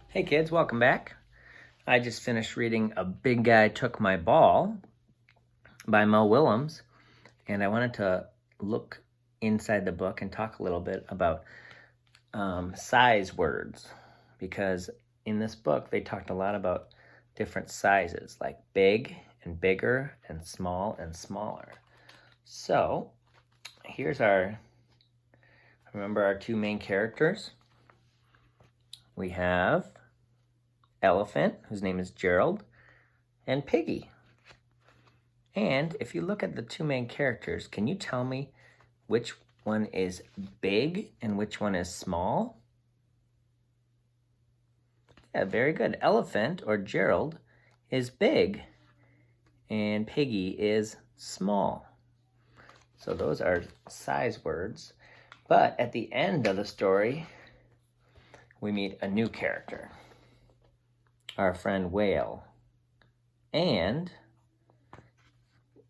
Hey kids, welcome back. I just finished reading A Big Guy Took My Ball by Mo Willems, and I wanted to look inside the book and talk a little bit about size words, because in this book they talked a lot about different sizes, like big and bigger and small and smaller. So here's remember our two main characters? We have Elephant, whose name is Gerald, and Piggy. And if you look at the two main characters, can you tell me which one is big and which one is small? Yeah, very good. Elephant, or Gerald, is big, and Piggy is small. So those are size words. But at the end of the story, we meet a new character, our friend Whale. And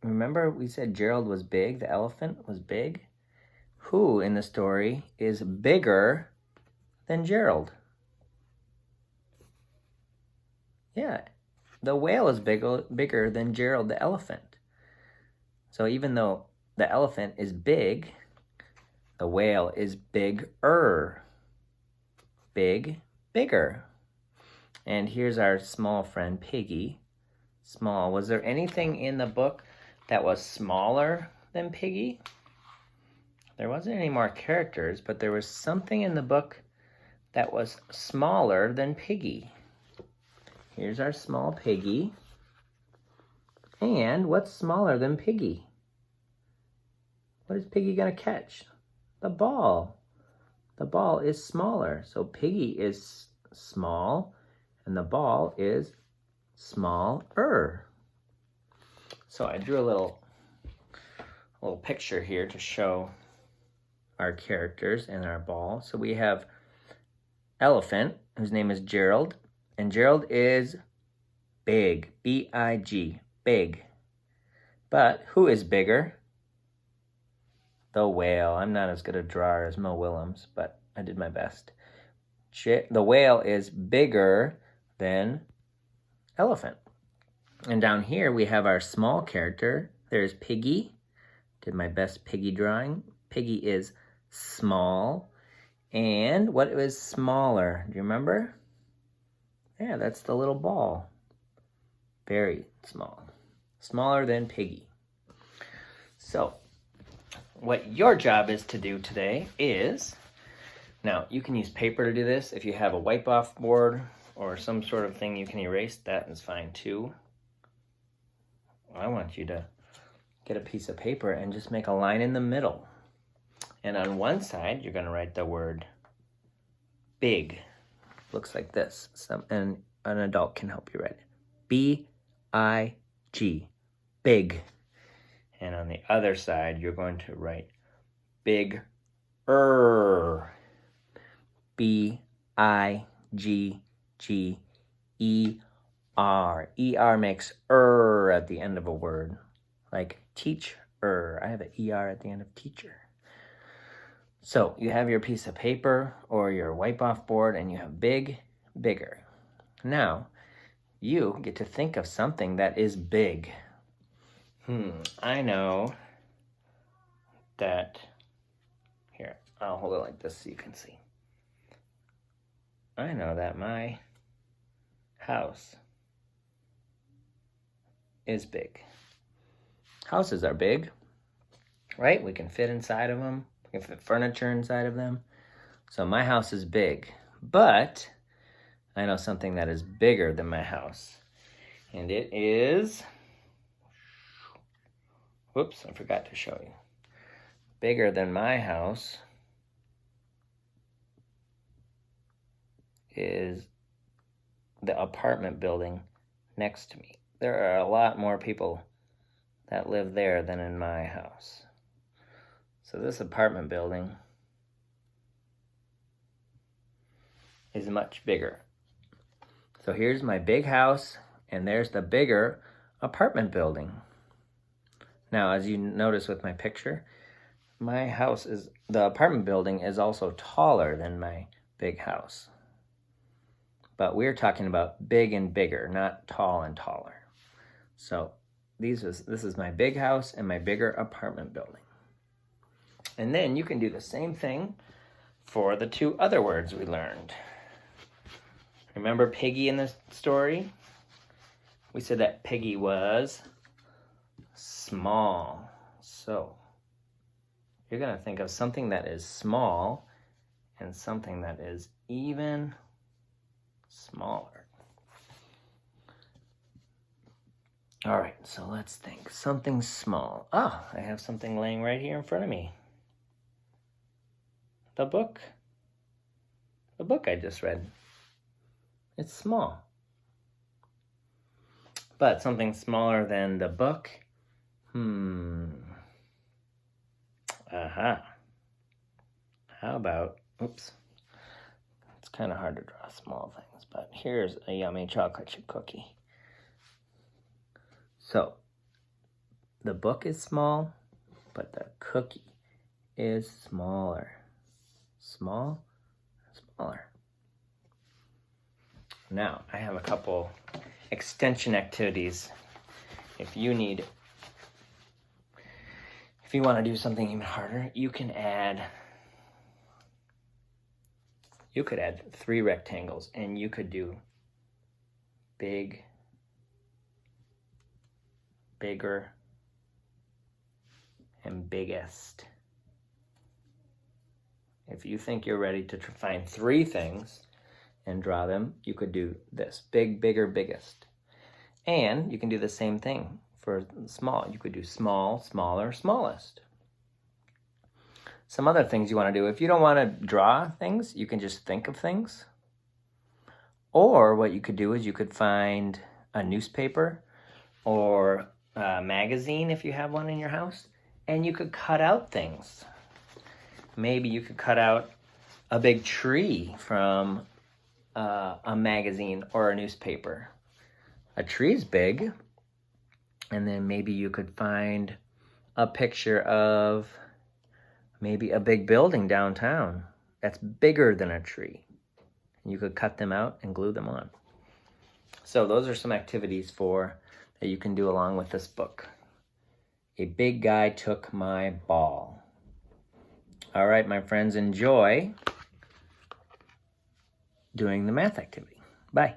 remember we said Gerald was big, the elephant was big? Who in the story is bigger than Gerald? Yeah, the whale is bigger than Gerald the elephant. So even though the elephant is big, the whale is bigger. Big, bigger. And here's our small friend Piggy. Small. Was there anything in the book that was smaller than Piggy? There wasn't any more characters, but there was something in the book that was smaller than Piggy. Here's our small Piggy. And what's smaller than Piggy? What is Piggy gonna catch? The ball. The ball is smaller. So Piggy is small and the ball is smaller. So I drew a little picture here to show our characters and our ball. So we have Elephant, whose name is Gerald, and Gerald is big, B-I-G, big. But who is bigger? The whale. I'm not as good a drawer as Mo Willems, but I did my best. The whale is bigger than Elephant. And down here we have our small character. There's Piggy. Did my best Piggy drawing. Piggy is small. And what was smaller? Do you remember? Yeah, that's the little ball. Very small. Smaller than Piggy. So, what your job is to do today is, now you can use paper to do this. If you have a wipe-off board or some sort of thing you can erase, that is fine too. I want you to get a piece of paper and just make a line in the middle. And on one side, you're going to write the word big. Looks like this. And an adult can help you write it. B-I-G. Big. And on the other side, you're going to write big-er. B-I-G-G-E-R. E-R makes at the end of a word. Like teacher. I have an E-R at the end of teacher. So you have your piece of paper or your wipe-off board and you have big, bigger. Now, you get to think of something that is big. I know that, here, I'll hold it like this so you can see. I know that my house is big. Houses are big, right? We can fit inside of them. We can fit furniture inside of them. So my house is big, but I know something that is bigger than my house. And it is, whoops, I forgot to show you. Bigger than my house is the apartment building next to me. There are a lot more people that live there than in my house. So this apartment building is much bigger. So here's my big house, and there's the bigger apartment building. Now, as you notice with my picture, the apartment building is also taller than my big house. But we're talking about big and bigger, not tall and taller. So this is my big house and my bigger apartment building. And then you can do the same thing for the two other words we learned. Remember Piggy in the story? We said that Piggy was small. So you're going to think of something that is small and something that is even smaller. All right, so let's think. Something small. Ah, I have something laying right here in front of me. The book. The book I just read. It's small. But something smaller than the book? Aha. How about, oops. It's kind of hard to draw small things, but here's a yummy chocolate chip cookie. So, the book is small, but the cookie is smaller. Small, smaller. Now, I have a couple extension activities. If you want to do something even harder, you could add 3 rectangles, and you could do big, bigger, and biggest. If you think you're ready to find 3 things and draw them, you could do this: big, bigger, biggest. And you can do the same thing for small. You could do small, smaller, smallest. Some other things you want to do: if you don't want to draw things, you can just think of things. Or what you could do is you could find a newspaper or a magazine if you have one in your house, and you could cut out things. Maybe you could cut out a big tree from a magazine or a newspaper. A tree's big, and then maybe you could find a picture of maybe a big building downtown that's bigger than a tree. You could cut them out and glue them on. So those are some activities that you can do along with this book. A big guy took my ball. All right, my friends, enjoy doing the math activity. Bye.